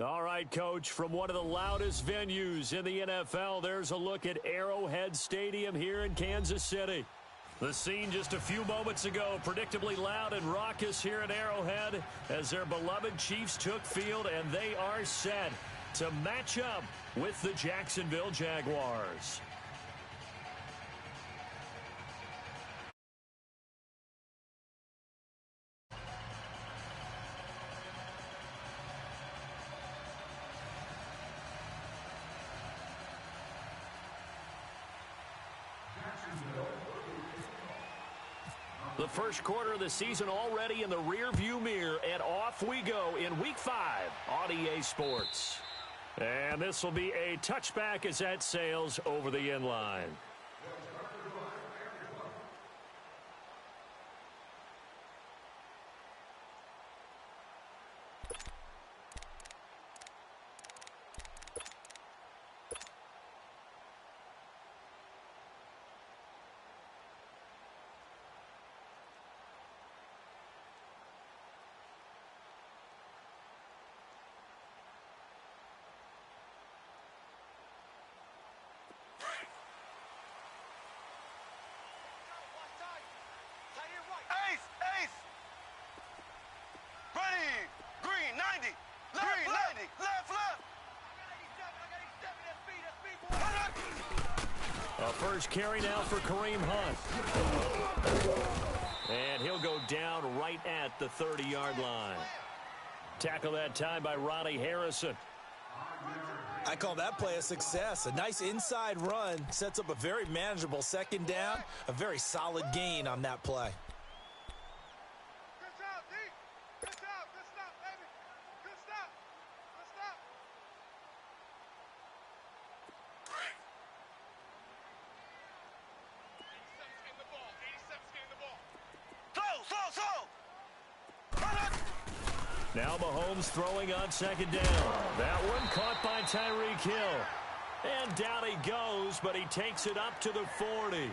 All right, Coach, from one of the loudest venues in the NFL, there's a look at Arrowhead Stadium here in Kansas City. The scene just a few moments ago, predictably loud and raucous here at Arrowhead as their beloved Chiefs took field, and they are set to match up with the Jacksonville Jaguars. The first quarter of the season already in the rearview mirror, and off we go in Week 5 on EA Sports. And this will be a touchback as that sails over the end line. First carry now for Kareem Hunt. And he'll go down right at the 30-yard line. Tackle that time by Ronnie Harrison. I call that play a success. A nice inside run sets up a very manageable second down. A very solid gain on that play. Now Mahomes throwing on second down. That one caught by Tyreek Hill. And down he goes, but he takes it up to the 40.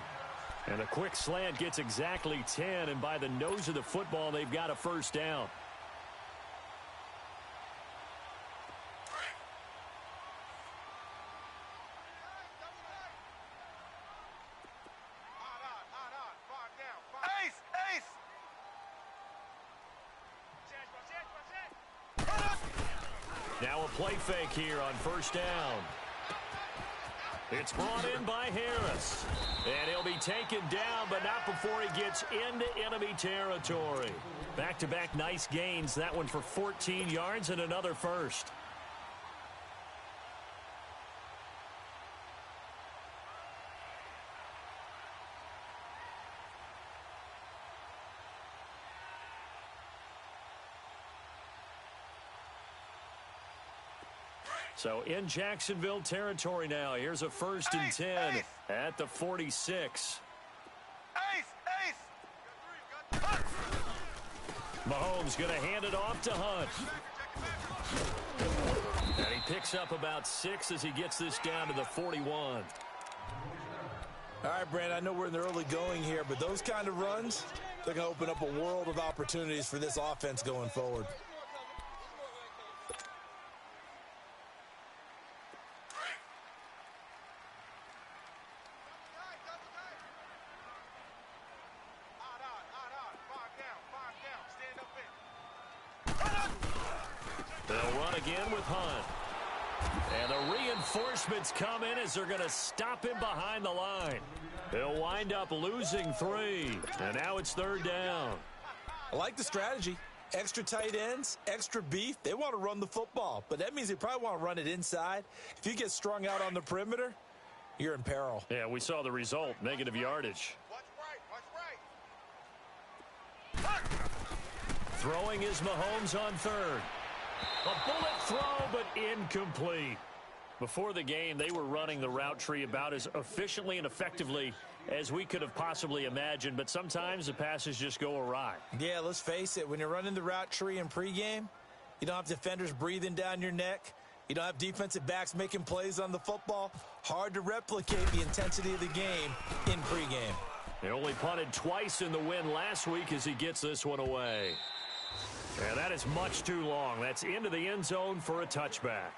And a quick slant gets exactly 10, and by the nose of the football, they've got a first down. Now a play fake here on first down. It's brought in by Harris. And he'll be taken down, but not before he gets into enemy territory. Back-to-back nice gains. That one for 14 yards and another first. So in Jacksonville territory now. Here's a 1st and 10 at the 46. Mahomes going to hand it off to Hunt. And he picks up about 6 as he gets this down to the 41. All right, Brand, I know we're in the early going here, but those kind of runs, they're going to open up a world of opportunities for this offense going forward. They'll run again with Hunt. And the reinforcements come in as they're going to stop him behind the line. They'll wind up losing 3. And now it's 3rd down. I like the strategy. Extra tight ends, extra beef. They want to run the football, but that means they probably want to run it inside. If you get strung out on the perimeter, you're in peril. Yeah, we saw the result, negative yardage. Throwing is Mahomes on 3rd. A bullet throw, but incomplete. Before the game, they were running the route tree about as efficiently and effectively as we could have possibly imagined, but sometimes the passes just go awry. Yeah, let's face it. When you're running the route tree in pregame, you don't have defenders breathing down your neck. You don't have defensive backs making plays on the football. Hard to replicate the intensity of the game in pregame. He only punted twice in the win last week as he gets this one away. And that is much too long. That's into the end zone for a touchback.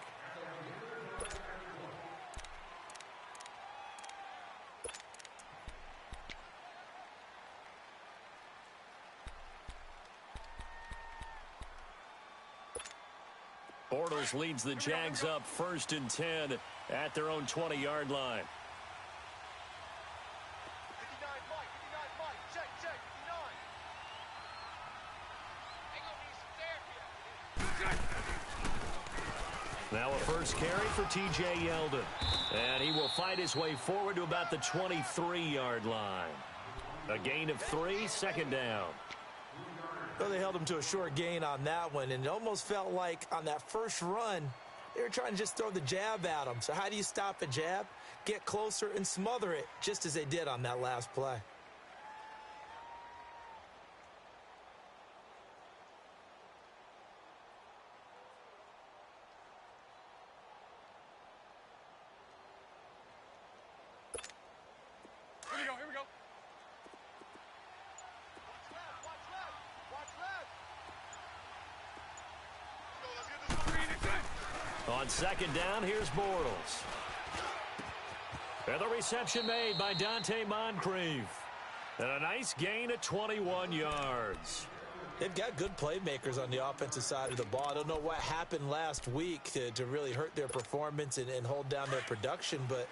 Bortles leads the Jags up 1st and 10 at their own 20-yard line. Now a first carry for T.J. Yeldon. And he will fight his way forward to about the 23-yard line. A gain of 3, 2nd down. Well, they held him to a short gain on that one, and it almost felt like on that first run, they were trying to just throw the jab at him. So how do you stop a jab? Get closer and smother it, just as they did on that last play. On 2nd down, here's Bortles. And the reception made by Dante Moncrief. And a nice gain of 21 yards. They've got good playmakers on the offensive side of the ball. I don't know what happened last week to really hurt their performance and hold down their production, but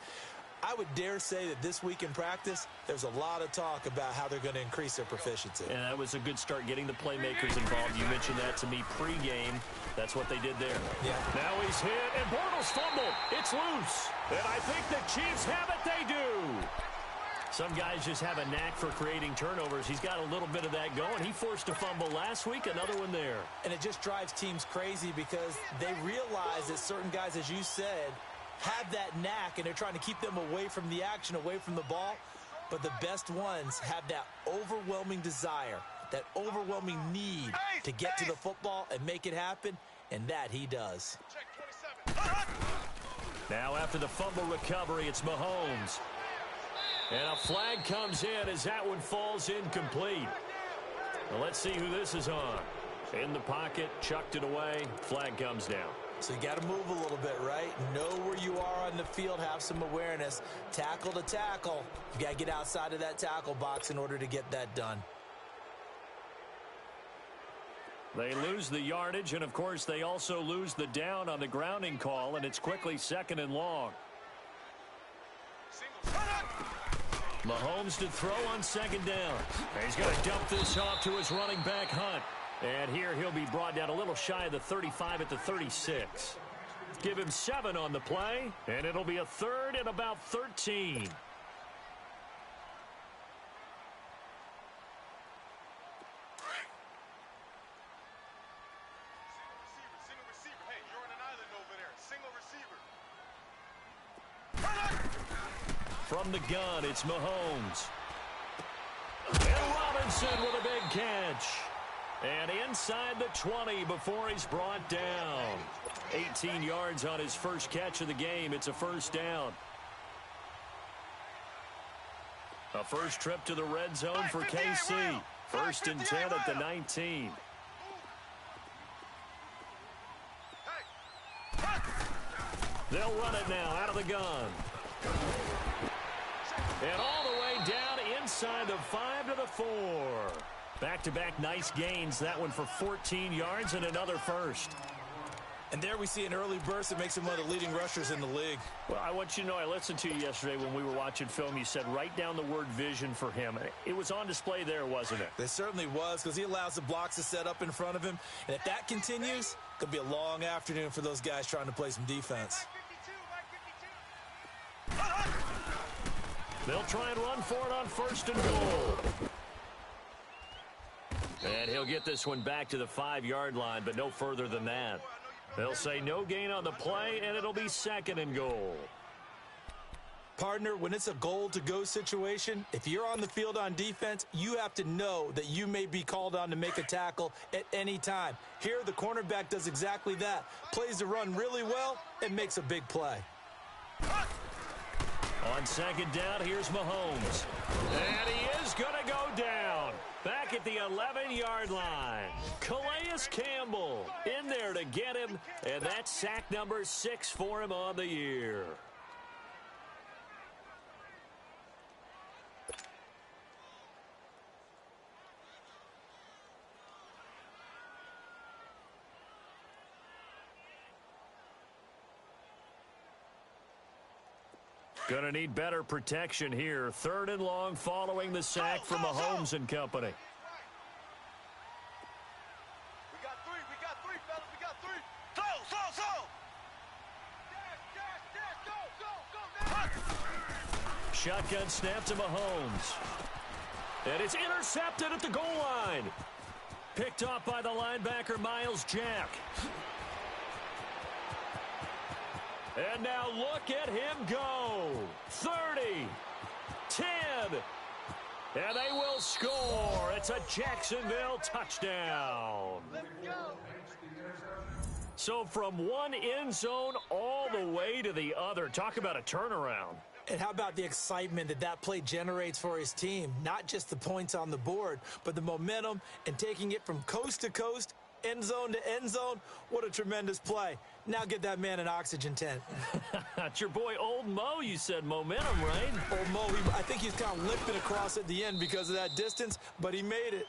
I would dare say that this week in practice, there's a lot of talk about how they're going to increase their proficiency. And that was a good start getting the playmakers involved. You mentioned that to me pregame. That's what they did there. Yeah. Now he's hit, and Bortles fumbled. It's loose. And I think the Chiefs have it. They do. Some guys just have a knack for creating turnovers. He's got a little bit of that going. He forced a fumble last week, another one there. And it just drives teams crazy because they realize that certain guys, as you said, have that knack, and they're trying to keep them away from the action, away from the ball. But the best ones have that overwhelming desire, that overwhelming need to get to the football and make it happen, and that he does. Now after the fumble recovery, it's Mahomes. And a flag comes in as that one falls incomplete. Well, let's see who this is on. In the pocket, chucked it away, flag comes down. So you got to move a little bit, right? Know where you are on the field, have some awareness. Tackle to tackle. You got to get outside of that tackle box in order to get that done. They lose the yardage, and of course they also lose the down on the grounding call, and it's quickly 2nd and long. Mahomes to throw on 2nd down. He's going to dump this off to his running back, Hunt. And here he'll be brought down a little shy of the 35 at the 36. Give him 7 on the play, and it'll be a 3rd and about 13. From the gun, it's Mahomes. And Robinson with a big catch. And inside the 20 before he's brought down. 18 yards on his first catch of the game. It's a 1st down. A first trip to the red zone for KC. 1st and 10 at the 19. They'll run it now out of the gun. And all the way down inside the 5 to the 4. Back-to-back nice gains. That one for 14 yards and another first. And there we see an early burst that makes him one of the leading rushers in the league. Well, I want you to know, I listened to you yesterday when we were watching film. You said write down the word vision for him. It was on display there, wasn't it? It certainly was, because he allows the blocks to set up in front of him. And if that continues, it could be a long afternoon for those guys trying to play some defense. They'll try and run for it on 1st and goal. And he'll get this one back to the 5-yard line, but no further than that. They'll say no gain on the play, and it'll be 2nd and goal. Partner, when it's a goal-to-go situation, if you're on the field on defense, you have to know that you may be called on to make a tackle at any time. Here, the cornerback does exactly that. Plays the run really well and makes a big play. On 2nd down, here's Mahomes. And he is going to go down. Back at the 11-yard line, Calais Campbell in there to get him, and that's sack number 6 for him on the year. Gonna need better protection here. 3rd and long following the sack from Mahomes and company. We got three, fellas. We got three. Go. Shotgun snap to Mahomes. And it's intercepted at the goal line. Picked off by the linebacker, Miles Jack. And now look at him go. 30, 10, and they will score. It's a Jacksonville touchdown. Let's go. So from one end zone all the way to the other. Talk about a turnaround. And how about the excitement that play generates for his team? Not just the points on the board, but the momentum and taking it from coast to coast, end zone to end zone. What a tremendous play. Now get that man an oxygen tent. It's your boy Old Mo, you said momentum, right? Old Mo, I think he's kind of limping across at the end because of that distance, but he made it.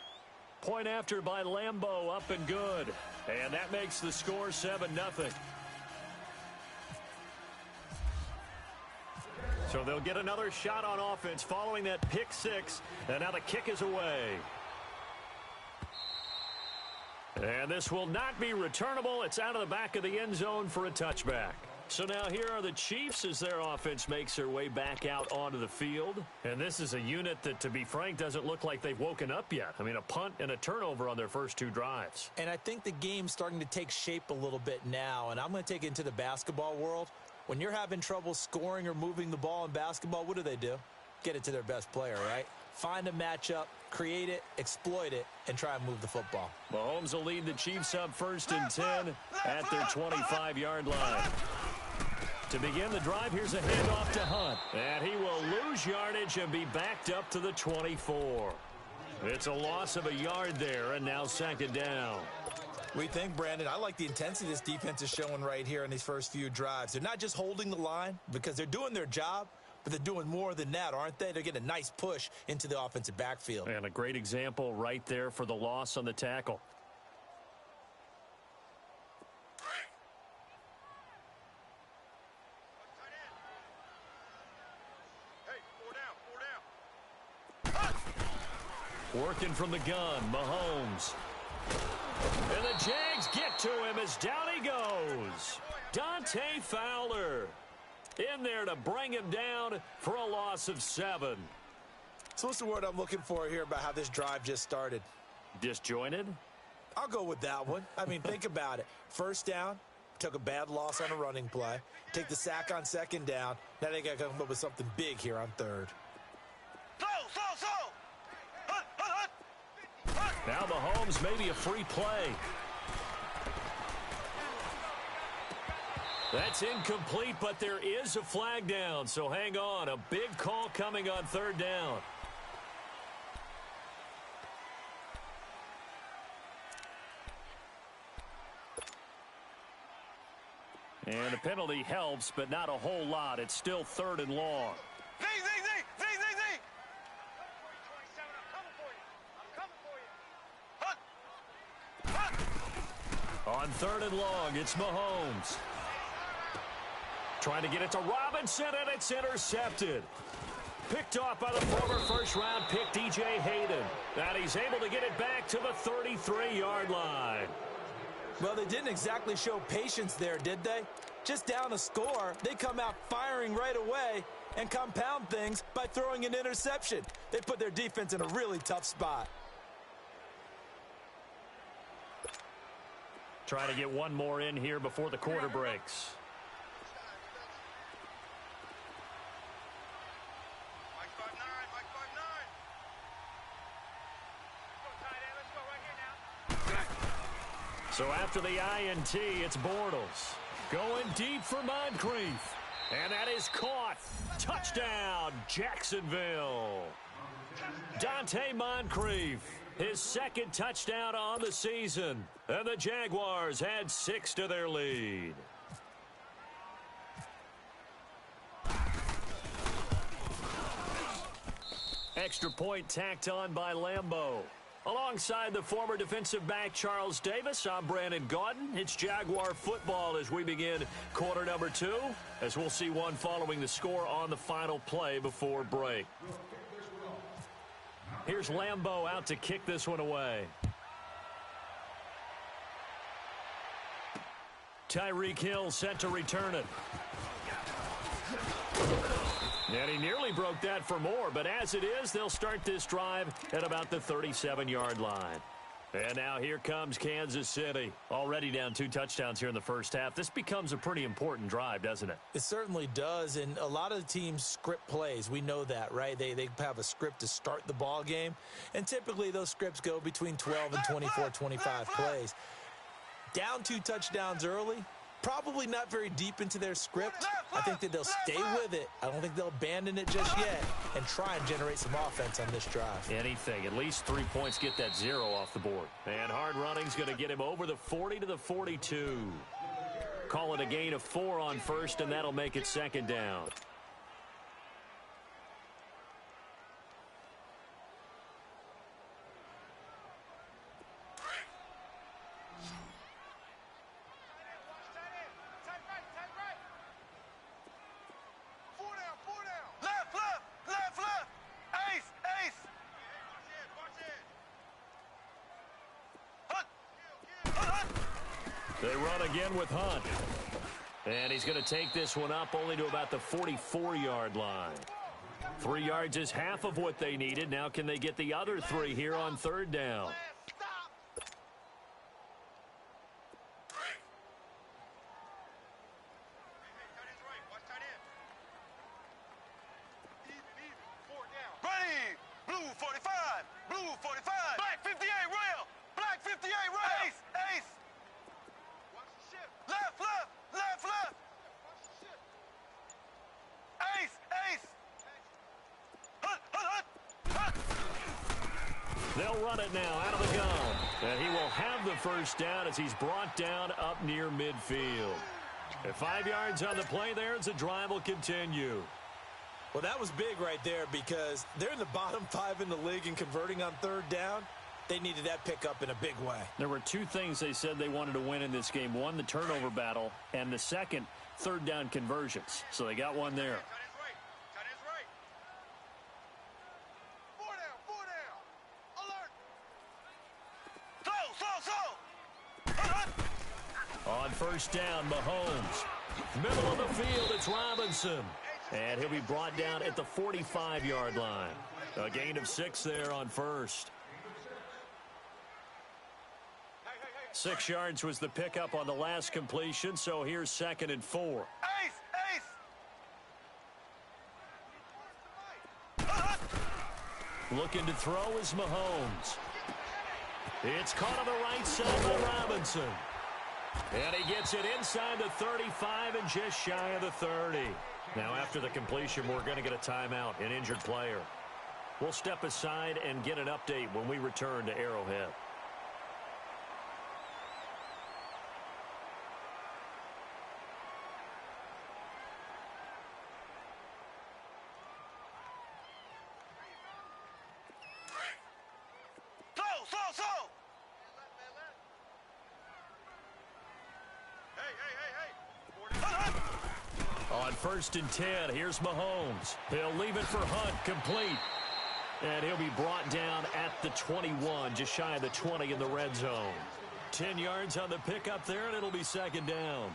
Point after by Lambeau, up and good. And that makes the score 7-0. So they'll get another shot on offense following that pick 6. And now the kick is away. And this will not be returnable. It's out of the back of the end zone for a touchback. So now here are the Chiefs as their offense makes their way back out onto the field. And this is a unit that, to be frank, doesn't look like they've woken up yet. I mean, a punt and a turnover on their first 2 drives. And I think the game's starting to take shape a little bit now. And I'm going to take it into the basketball world. When you're having trouble scoring or moving the ball in basketball, what do? Get it to their best player, right? Find a matchup, create it, exploit it, and try and move the football. Mahomes will lead the Chiefs up 1st and 10 at their 25-yard line. To begin the drive, here's a handoff to Hunt. And he will lose yardage and be backed up to the 24. It's a loss of a yard there, and now 2nd down. We think, Brandon, I like the intensity this defense is showing right here in these first few drives. They're not just holding the line because they're doing their job, but they're doing more than that, aren't they? They're getting a nice push into the offensive backfield. And a great example right there for the loss on the tackle. Hey, 4 down. Working from the gun, Mahomes. And the Jags get to him as down he goes. Dante Fowler in there to bring him down for a loss of 7. So what's the word I'm looking for here about how this drive just started? Disjointed? I'll go with that one. I mean, think about it. 1st down, took a bad loss on a running play. Take the sack on 2nd down. Now they got to come up with something big here on 3rd. Now Mahomes maybe a free play. That's incomplete, but there is a flag down, so hang on. A big call coming on 3rd down. And the penalty helps, but not a whole lot. It's still 3rd and long. Z. On 3rd and long, it's Mahomes. Trying to get it to Robinson, and it's intercepted. Picked off by the former first-round pick, DJ Hayden. And he's able to get it back to the 33-yard line. Well, they didn't exactly show patience there, did they? Just down a score, they come out firing right away and compound things by throwing an interception. They put their defense in a really tough spot. Trying to get one more in here before the quarter breaks. Mike 5'9". Let's go right here now. So after the INT, it's Bortles. Going deep for Moncrief. And that is caught. Touchdown, Jacksonville. Dante Moncrief His second touchdown on the season. And the Jaguars add 6 to their lead. Extra point tacked on by Lambeau. Alongside the former defensive back Charles Davis, I'm Brandon Gaudin. It's Jaguar football as we begin quarter number 2, as we'll see one following the score on the final play before break. Here's Lambeau out to kick this one away. Tyreek Hill set to return it. And he nearly broke that for more, but as it is, they'll start this drive at about the 37-yard line. And now here comes Kansas City. Already down 2 touchdowns here in the first half. This becomes a pretty important drive, doesn't it? It certainly does, and a lot of the teams script plays. We know that, right? They have a script to start the ball game, and typically those scripts go between 12 and 24, 25 plays. Down 2 touchdowns early, probably not very deep into their script. I think that they'll stay with it. I don't think they'll abandon it just yet and try and generate some offense on this drive. Anything. At least 3 points get that 0 off the board. And hard running's going to get him over the 40 to the 42. Call it a gain of 4 on first, and that'll make it second down. They run again with Hunt. And he's going to take this one up only to about the 44-yard line. 3 yards is half of what they needed. Now can they get the other 3 here on third down? They'll run it now out of the gun. And he will have the first down as he's brought down up near midfield. At 5 yards on the play there as the drive will continue. Well, that was big right there because they're in the bottom 5 in the league and converting on third down. They needed that pickup in a big way. There were 2 things they said they wanted to win in this game. One, the turnover battle, and the second, third down conversions. So they got one there. On first down, Mahomes. Middle of the field, it's Robinson. And he'll be brought down at the 45-yard line. A gain of 6 there on first. 6 yards was the pickup on the last completion, so here's 2nd and 4. Looking to throw is Mahomes. It's caught on the right side by Robinson. And he gets it inside the 35 and just shy of the 30. Now after the completion, we're going to get a timeout, an injured player. We'll step aside and get an update when we return to Arrowhead. On 1st and 10, here's Mahomes. He'll leave it for Hunt, complete. And he'll be brought down at the 21, just shy of the 20 in the red zone. 10 yards on the pickup there, and it'll be second down.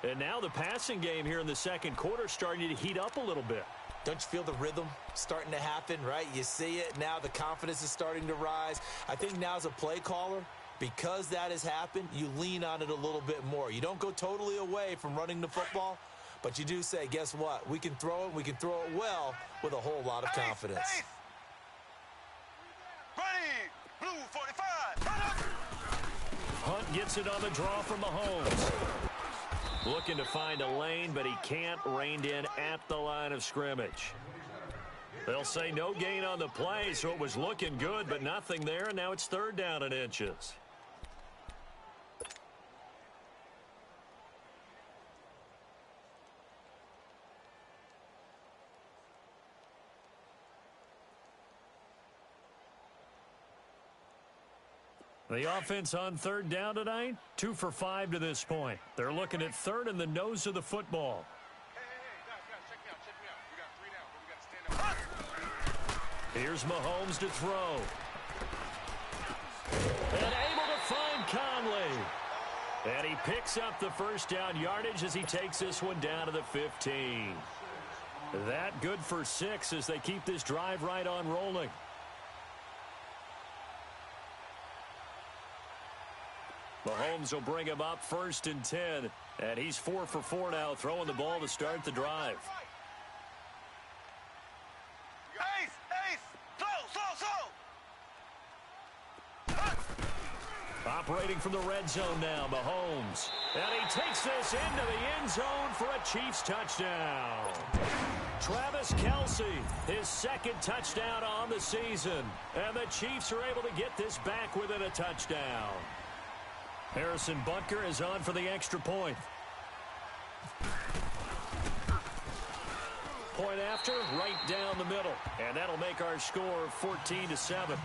And now the passing game here in the second quarter starting to heat up a little bit. Don't you feel the rhythm starting to happen, right? You see it. Now the confidence is starting to rise. I think now as a play caller, because that has happened, you lean on it a little bit more. You don't go totally away from running the football, but you do say, guess what? We can throw it. We can throw it well with a whole lot of confidence. Blue 45. Hunt gets it on the draw from Mahomes. Looking to find a lane, but he can't. Reined in at the line of scrimmage. They'll say no gain on the play, so it was looking good, but nothing there, and now it's 3rd down and inches. The offense on 3rd down tonight, 2 for 5 to this point. They're looking at 3rd and the nose of the football. Here's Mahomes to throw. And able to find Conley. And he picks up the 1st down yardage as he takes this one down to the 15. That good for 6 as they keep this drive right on rolling. Mahomes will bring him up 1st and 10. And he's 4 for 4 now, throwing the ball to start the drive. Operating from the red zone now, Mahomes. And he takes this into the end zone for a Chiefs touchdown. Travis Kelce, his 2nd touchdown on the season. And the Chiefs are able to get this back within a touchdown. Harrison Butker is on for the extra point. Point after, right down the middle. And that'll make our score 14-7.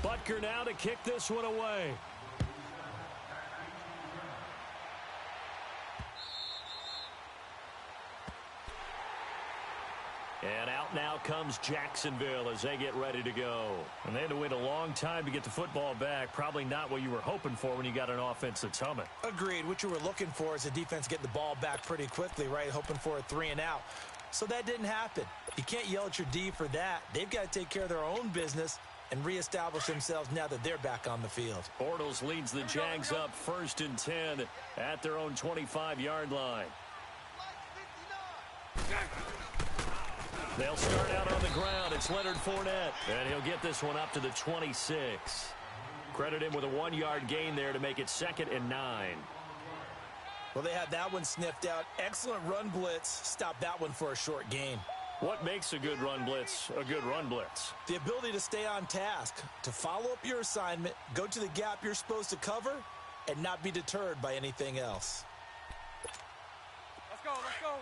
Butker now to kick this one away. And out now comes Jacksonville as they get ready to go. And they had to wait a long time to get the football back. Probably not what you were hoping for when you got an offense that's humming. Agreed. What you were looking for is a defense getting the ball back pretty quickly, right? Hoping for a 3 and out. So that didn't happen. You can't yell at your D for that. They've got to take care of their own business and reestablish themselves now that they're back on the field. Bortles leads the Jags up 1st and 10 at their own 25-yard line. They'll start out on the ground. It's Leonard Fournette, and he'll get this one up to the 26. Credit him with a 1-yard gain there to make it 2nd and 9. Well, they had that one sniffed out. Excellent run blitz. Stop that one for a short gain. What makes a good run blitz a good run blitz? The ability to stay on task, to follow up your assignment, go to the gap you're supposed to cover, and not be deterred by anything else. Let's go, let's go.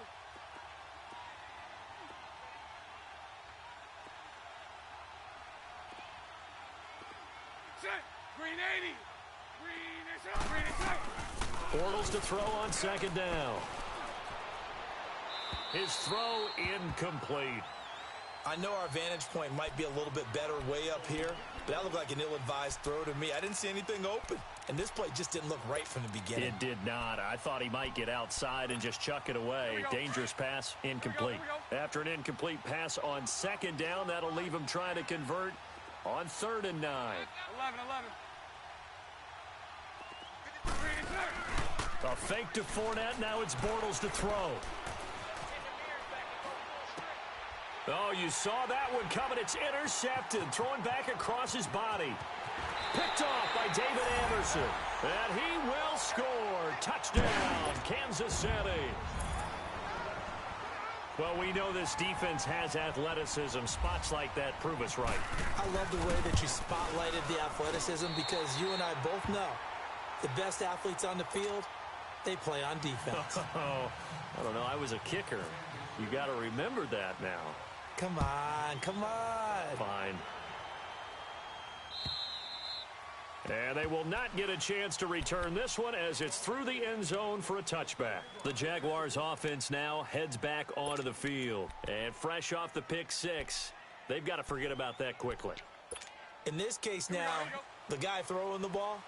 Set. Green 80. Green is up. Green is up. Bortles to throw on 2nd down. His throw incomplete. I know our vantage point might be a little bit better way up here, but that looked like an ill-advised throw to me. I didn't see anything open, and this play just didn't look right from the beginning. It did not. I thought he might get outside and just chuck it away. Dangerous pass, incomplete. After an incomplete pass on 2nd down, that'll leave him trying to convert on 3rd and 9. 11. A fake to Fournette. Now it's Bortles to throw. Oh, you saw that one coming. It's intercepted. Throwing back across his body. Picked off by David Anderson. And he will score. Touchdown, Kansas City. Well, we know this defense has athleticism. Spots like that prove us right. I love the way that you spotlighted the athleticism because you and I both know the best athletes on the field, they play on defense. Oh, I don't know. I was a kicker. You got to remember that now. Come on, come on. Fine. And they will not get a chance to return this one as it's through the end zone for a touchback. The Jaguars offense now heads back onto the field. And fresh off the pick 6, they've got to forget about that quickly. In this case now, the guy throwing the ball,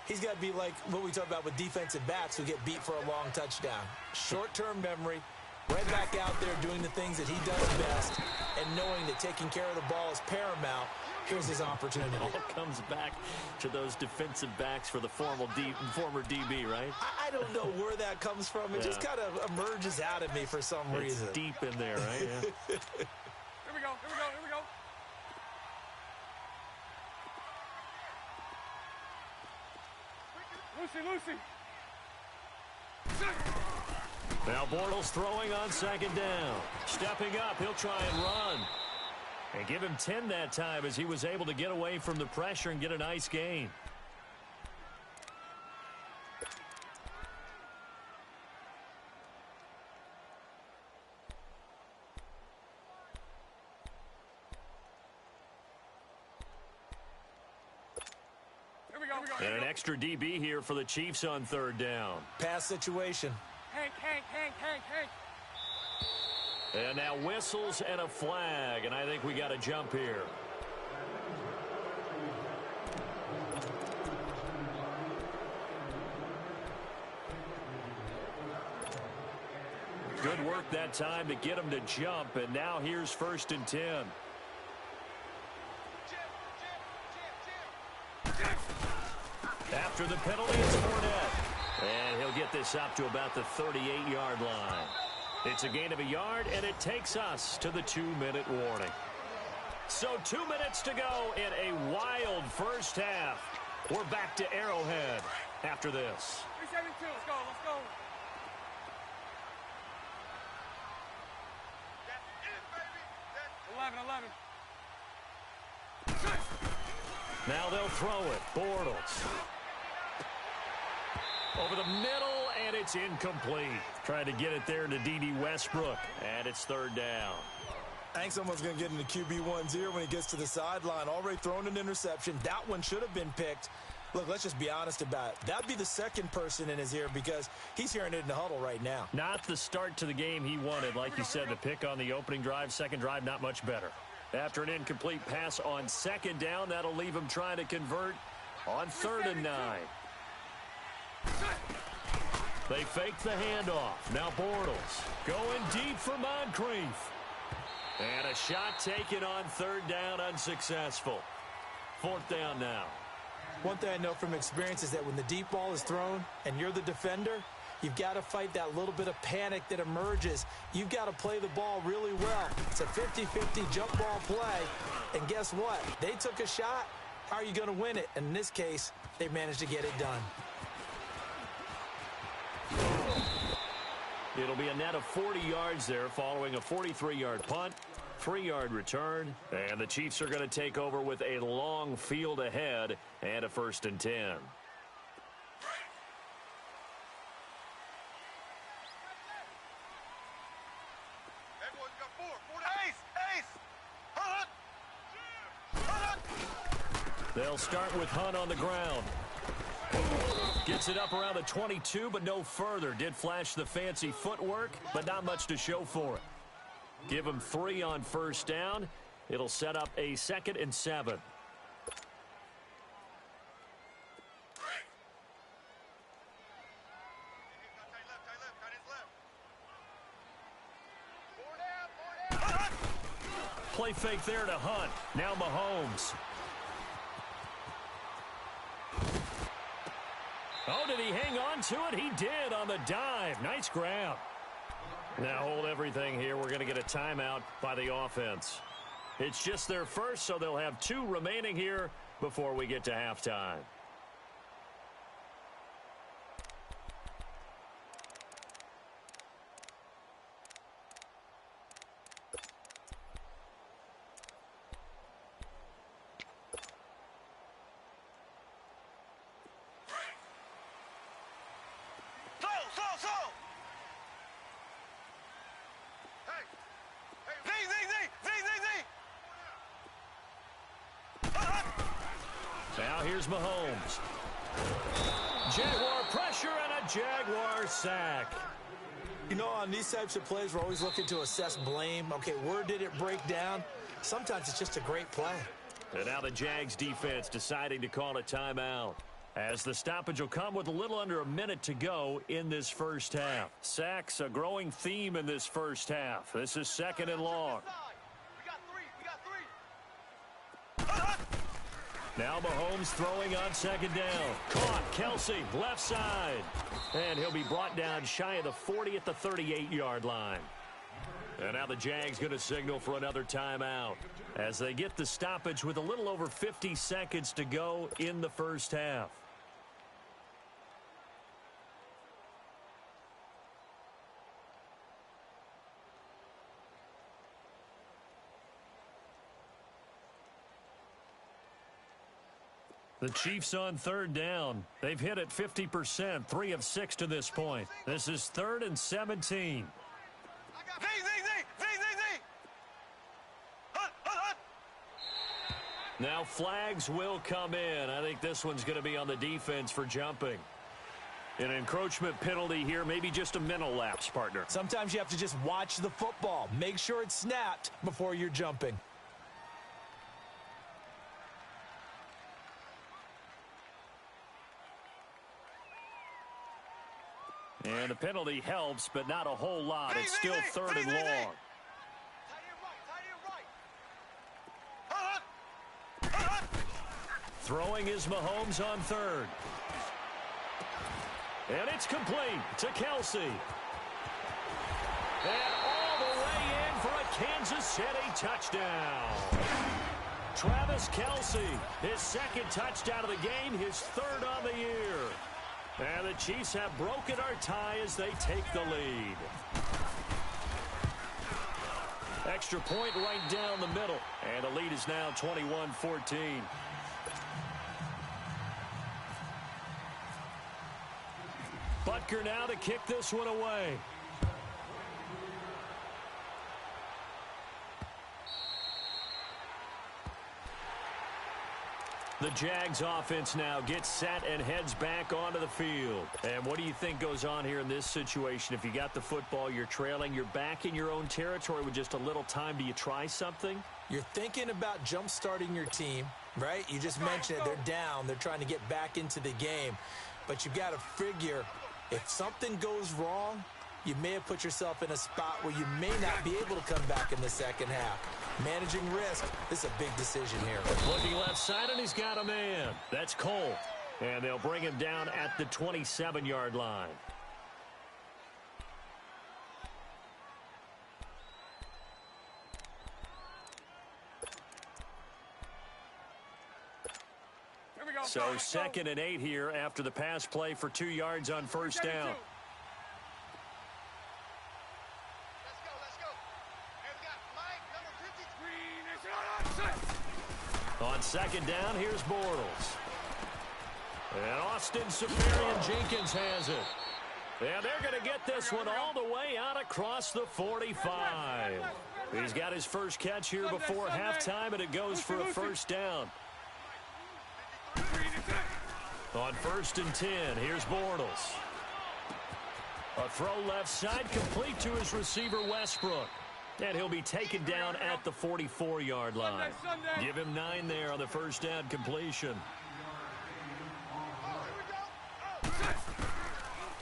he's got to be like what we talk about with defensive backs who get beat for a long touchdown. Short-term memory, right back out there doing the things that he does best, and knowing that taking care of the ball is paramount. Here's his opportunity. It all comes back to those defensive backs for the former DB, right? I don't know where that comes from. It just kind of emerges out of me for some reason. It's deep in there, right? Yeah. Here we go, here we go, here we go. Lucy, Lucy. Now Bortles throwing on second down. Stepping up, he'll try and run. And give him 10 that time as he was able to get away from the pressure and get a nice gain. And an extra DB here for the Chiefs on third down. Pass situation. Hank. And now whistles and a flag, and I think we got a jump here. Good work that time to get him to jump, and now here's 1st and 10. After the penalty, it's Fournette. And he'll get this up to about the 38-yard line. It's a gain of a yard, and it takes us to the 2-minute warning. So 2 minutes to go in a wild first half. We're back to Arrowhead after this. 372, let's go. 11. Now they'll throw it. Bortles. Over the middle, and it's incomplete. Trying to get it there to D.D. Westbrook, and it's third down. I think someone's going to get into QB1-0 when he gets to the sideline. Already thrown an interception. That one should have been picked. Look, let's just be honest about it. That'd be the second person in his ear because he's hearing it in the huddle right now. Not the start to the game he wanted. Like you said, the pick on the opening drive, second drive, not much better. After an incomplete pass on second down, that'll leave him trying to convert on 3rd and 9. They fake the handoff. Now Bortles going deep for Moncrief. And a shot taken on 3rd down, unsuccessful. 4th down now. One thing I know from experience is that when the deep ball is thrown and you're the defender, you've got to fight that little bit of panic that emerges. You've got to play the ball really well. It's a 50-50 jump ball play. And guess what? They took a shot. How are you going to win it? And in this case, they managed to get it done. It'll be a net of 40 yards there following a 43-yard punt, 3-yard return, and the Chiefs are going to take over with a long field ahead and a 1st and 10. They'll start with Hunt on the ground. Gets it up around the 22, but no further. Did flash the fancy footwork, but not much to show for it. Give him 3 on 1st down. It'll set up a 2nd and 7. Play fake there to Hunt. Now Mahomes. Oh, did he hang on to it? He did on the dive. Nice grab. Now hold everything here. We're going to get a timeout by the offense. It's just their first, so they'll have 2 remaining here before we get to halftime. Now here's Mahomes. Jaguar pressure and a Jaguar sack. You know, on these types of plays, we're always looking to assess blame. Okay, where did it break down? Sometimes it's just a great play. And now the Jags defense deciding to call a timeout, as the stoppage will come with a little under a minute to go in this first half. Sacks, a growing theme in this first half. This is 2nd and long. Now Mahomes throwing on 2nd down. Caught. Kelsey, left side. And he'll be brought down shy of the 40 at the 38-yard line. And now the Jags going to signal for another timeout as they get the stoppage with a little over 50 seconds to go in the first half. The Chiefs on third down. They've hit it 50%, 3 of 6 to this point. This is 3rd and 17. Now flags will come in. I think this one's going to be on the defense for jumping. An encroachment penalty here, maybe just a mental lapse, partner. Sometimes you have to just watch the football. Make sure it's snapped before you're jumping. And the penalty helps, but not a whole lot. It's still 3rd and long. Throwing is Mahomes on 3rd. And it's complete to Kelsey. And all the way in for a Kansas City touchdown. Travis Kelsey, his 2nd touchdown of the game, his 3rd on the year. And the Chiefs have broken our tie as they take the lead. Extra point right down the middle. And the lead is now 21-14. Butker now to kick this one away. The Jags offense now gets set and heads back onto the field. And what do you think goes on here in this situation? If you got the football, you're trailing, you're back in your own territory with just a little time. Do you try something? You're thinking about jump-starting your team, right? You just mentioned it. They're down. They're trying to get back into the game. But you've got to figure if something goes wrong, you may have put yourself in a spot where you may not be able to come back in the second half. Managing risk, this is a big decision here. Looking left side, and he's got a man. That's Cole. And they'll bring him down at the 27-yard line. Here we go. So 2nd and 8 here after the pass play for 2 yards on first down. On 2nd down, here's Bortles. And Austin Seferian-Jenkins has it. And they're going to get this one all the way out across the 45. He's got his first catch here before halftime, and it goes for a first down. On 1st and 10, here's Bortles. A throw left side complete to his receiver, Westbrook. And he'll be taken down at the 44-yard line. Give him 9 there on the first down completion.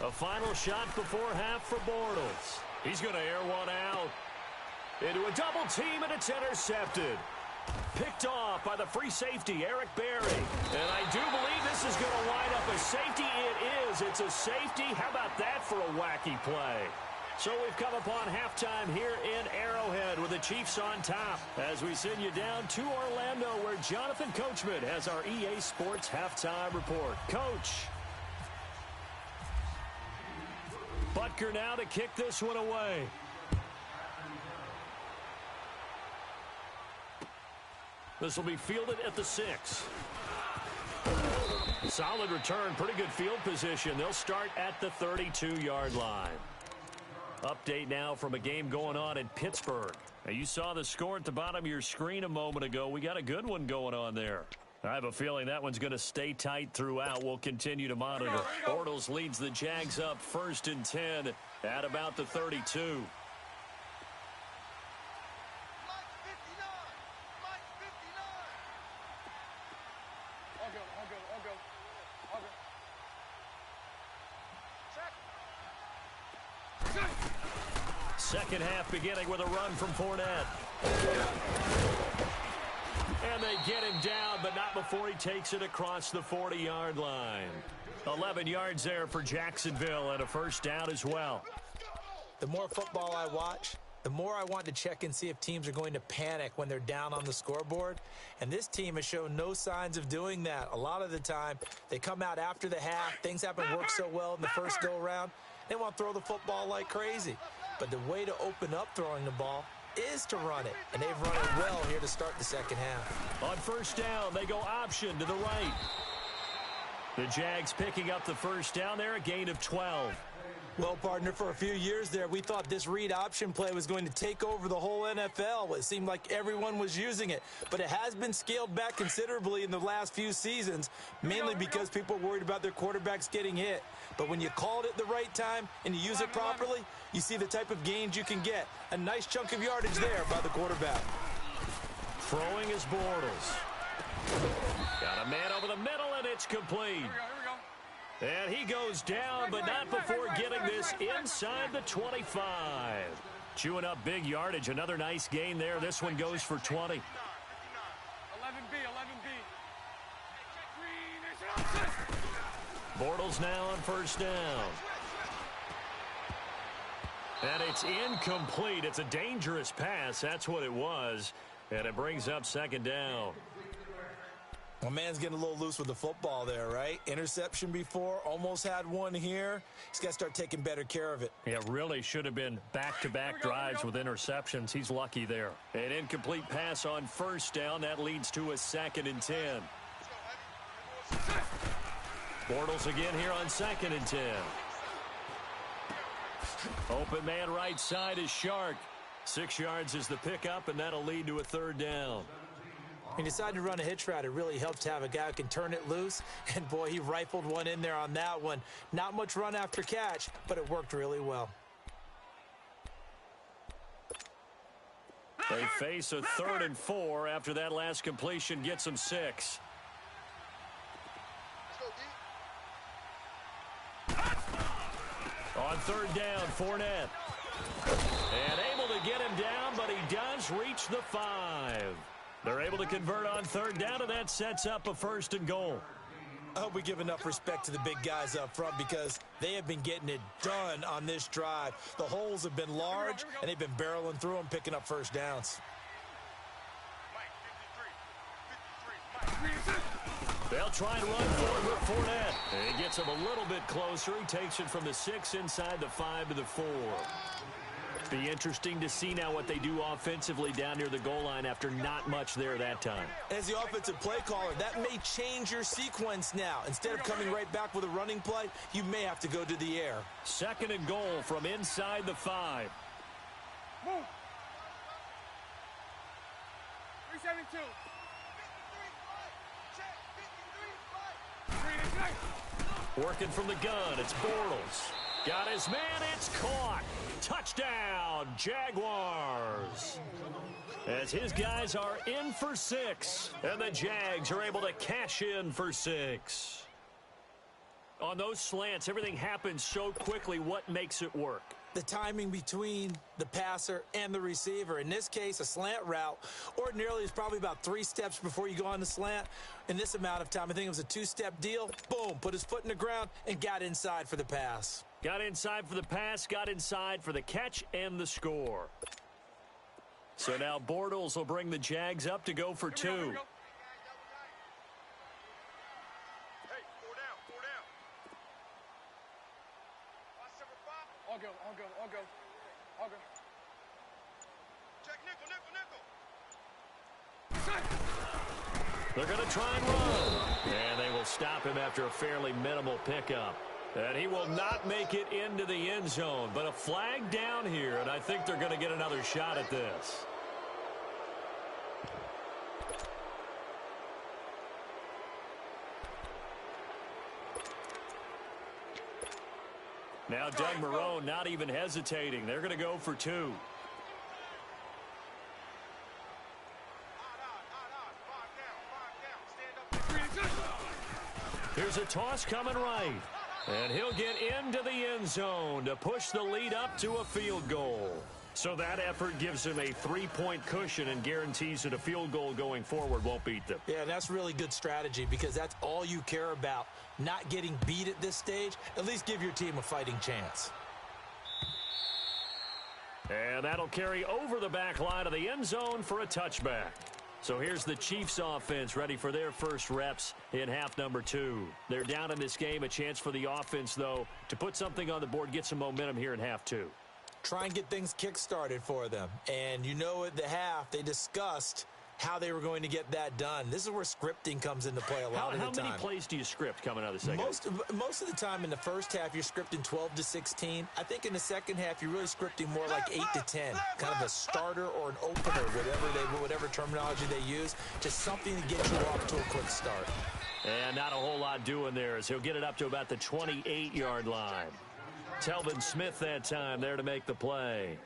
A final shot before half for Bortles. He's going to air one out. Into a double team, and it's intercepted. Picked off by the free safety, Eric Berry. And I do believe this is going to wind up a safety. It is. It's a safety. How about that for a wacky play? So we've come upon halftime here in Arrowhead with the Chiefs on top as we send you down to Orlando where Jonathan Coachman has our EA Sports halftime report. Coach. Butker now to kick this one away. This will be fielded at the 6. Solid return, pretty good field position. They'll start at the 32-yard line. Update now from a game going on in Pittsburgh. Now, you saw the score at the bottom of your screen a moment ago. We got a good one going on there. I have a feeling that one's going to stay tight throughout. We'll continue to monitor. Bortles leads the Jags up 1st and 10 at about the 32. Second half beginning with a run from Fournette. And they get him down, but not before he takes it across the 40-yard line. 11 yards there for Jacksonville and a first down as well. The more football I watch, the more I want to check and see if teams are going to panic when they're down on the scoreboard. And this team has shown no signs of doing that. A lot of the time, they come out after the half. Things haven't worked so well in the first go-around. They want to throw the football like crazy. But the way to open up throwing the ball is to run it. And they've run it well here to start the second half. On first down, they go option to the right. The Jags picking up the first down there, a gain of 12. Well, partner, for a few years there, we thought this read option play was going to take over the whole NFL. It seemed like everyone was using it, but it has been scaled back considerably in the last few seasons, mainly because people are worried about their quarterbacks getting hit. But when you called it the right time and you use it properly, you see the type of gains you can get. A nice chunk of yardage there by the quarterback. Throwing is Bortles. Got a man over the middle, and it's complete. Here we go. And he goes down, but not before getting this inside the 25. Chewing up big yardage. Another nice gain there. This one goes for 20. 11B. Bortles now on first down. And it's incomplete. It's a dangerous pass. That's what it was. And it brings up second down. Well, man's getting a little loose with the football there, right? Interception before, almost had one here. He's got to start taking better care of it. Yeah, really should have been back-to-back drives with interceptions. He's lucky there. An incomplete pass on first down. That leads to a 2nd and 10. Bortles again here on 2nd and 10. Open man right side is Shark. 6 yards is the pickup, and that'll lead to a 3rd down. He decided to run a hitch route. It really helps to have a guy who can turn it loose. And, boy, he rifled one in there on that one. Not much run after catch, but it worked really well. They face a 3rd and 4 after that last completion gets them 6. On 3rd down, Fournette. And able to get him down, but he does reach the 5. They're able to convert on 3rd down, and that sets up a 1st and goal. I hope we give enough respect to the big guys up front because they have been getting it done on this drive. The holes have been large, and they've been barreling through them, picking up first downs. They'll try and run forward with Fournette. And he gets him a little bit closer. He takes it from the 6 inside the 5 to the 4. Be interesting to see now what they do offensively down near the goal line after not much there that time. As the offensive play caller, that may change your sequence now. Instead of coming right back with a running play, you may have to go to the air. 2nd and goal from inside the 5. Move. 372. Working from the gun, it's Bortles. Got his man, it's caught. Touchdown, Jaguars. As his guys are in for 6, and the Jags are able to cash in for 6. On those slants, everything happens so quickly. What makes it work? The timing between the passer and the receiver. In this case, a slant route ordinarily is probably about 3 steps before you go on the slant. In this amount of time, I think it was a 2-step deal. Boom, put his foot in the ground and got inside for the pass. Got inside for the pass, got inside for the catch and the score. So now Bortles will bring the Jags up to go for 2. Here we go. All go. Check nickel. They're going to try and run. And they will stop him after a fairly minimal pickup. And he will not make it into the end zone. But a flag down here, and I think they're going to get another shot at this. Now Doug Marrone not even hesitating. They're going to go for 2. Here's a toss coming right. And he'll get into the end zone to push the lead up to a field goal. So that effort gives him a 3-point cushion and guarantees that a field goal going forward won't beat them. Yeah, that's really good strategy because that's all you care about. Not getting beat at this stage. At least give your team a fighting chance. And that'll carry over the back line of the end zone for a touchback. So here's the Chiefs offense ready for their first reps in half number 2. They're down in this game. A chance for the offense, though, to put something on the board, get some momentum here in half 2. Try and get things kick-started for them. And you know at the half, they discussed how they were going to get that done. This is where scripting comes into play a lot of the time. How many plays do you script coming out of the second? Most of the time in the first half, you're scripting 12 to 16. I think in the second half, you're really scripting more like 8 to 10, kind of a starter or an opener, whatever terminology they use, just something to get you off to a quick start. And not a whole lot doing there as he'll get it up to about the 28-yard line. Telvin Smith that time there to make the play.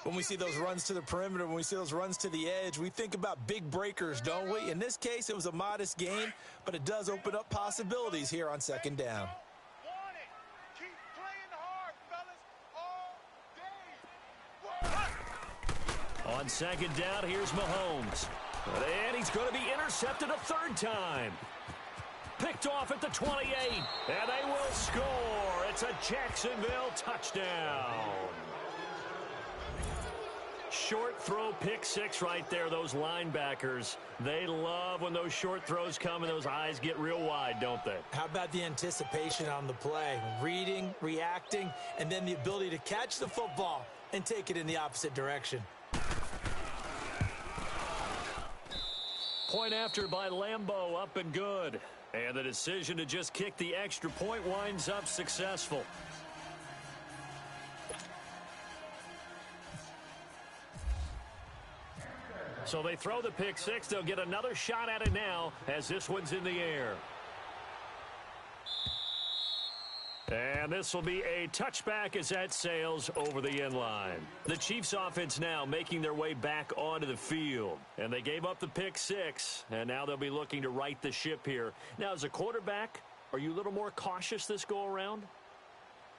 When we see those runs to the perimeter, when we see those runs to the edge, we think about big breakers, don't we? In this case, it was a modest gain, but it does open up possibilities here on second down. Keep playing hard, fellas, all day. On second down, here's Mahomes. And he's going to be intercepted a third time. Picked off at the 28, and they will score. It's a Jacksonville touchdown. Short throw, pick six right there. Those linebackers, they love when those short throws come and those eyes get real wide, don't they? How about the anticipation on the play? Reading, reacting, and then the ability to catch the football and take it in the opposite direction. Point after by Lambeau, up and good. And the decision to just kick the extra point winds up successful. So they throw the pick six. They'll get another shot at it now as this one's in the air. And this will be a touchback as that sails over the end line. The Chiefs offense now making their way back onto the field. And they gave up the pick six, and now they'll be looking to right the ship here. Now, as a quarterback, are you a little more cautious this go around?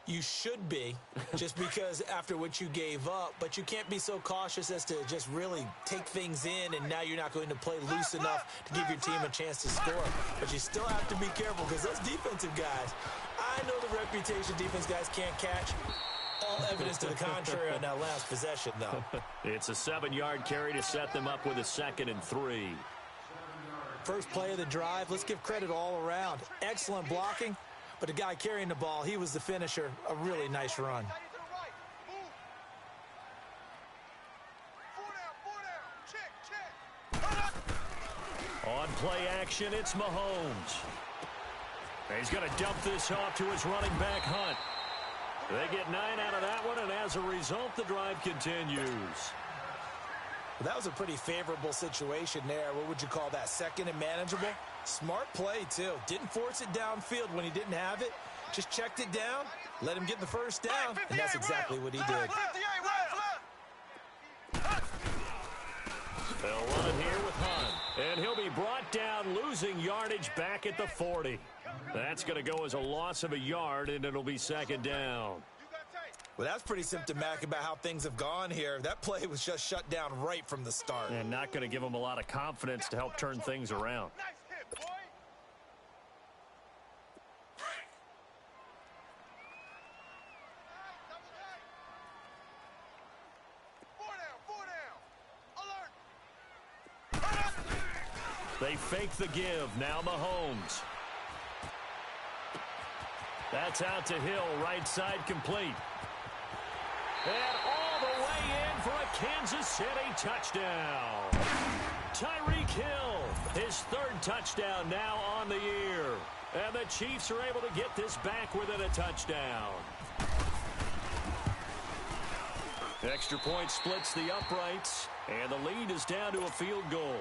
You should be, just because after what you gave up, but you can't be so cautious as to just really take things in, and now you're not going to play loose enough to give your team a chance to score. But you still have to be careful because those defensive guys, I know the reputation defense guys can't catch. All evidence to the contrary on that last possession, though. It's a 7-yard carry to set them up with a 2nd and 3. First play of the drive, let's give credit all around. Excellent blocking. But the guy carrying the ball, he was the finisher. A really nice run. On play action, it's Mahomes. He's going to dump this off to his running back, Hunt. They get 9 out of that one, and as a result, the drive continues. Well, that was a pretty favorable situation there. What would you call that? Second and manageable? Smart play, too. Didn't force it downfield when he didn't have it. Just checked it down, let him get the first down, and that's exactly what he did. They'll run it here with Hunt, and he'll be brought down, losing yardage back at the 40. That's going to go as a loss of a yard, and it'll be 2nd down. Well, that's pretty symptomatic about how things have gone here. That play was just shut down right from the start. And not going to give them a lot of confidence to help turn things around. Nice hit, boy. Four down. Alert. They fake the give. Now Mahomes. That's out to Hill. Right side complete. And all the way in for a Kansas City touchdown. Tyreek Hill, his 3rd touchdown now on the year. And the Chiefs are able to get this back within a touchdown. Extra point splits the uprights, and the lead is down to a field goal.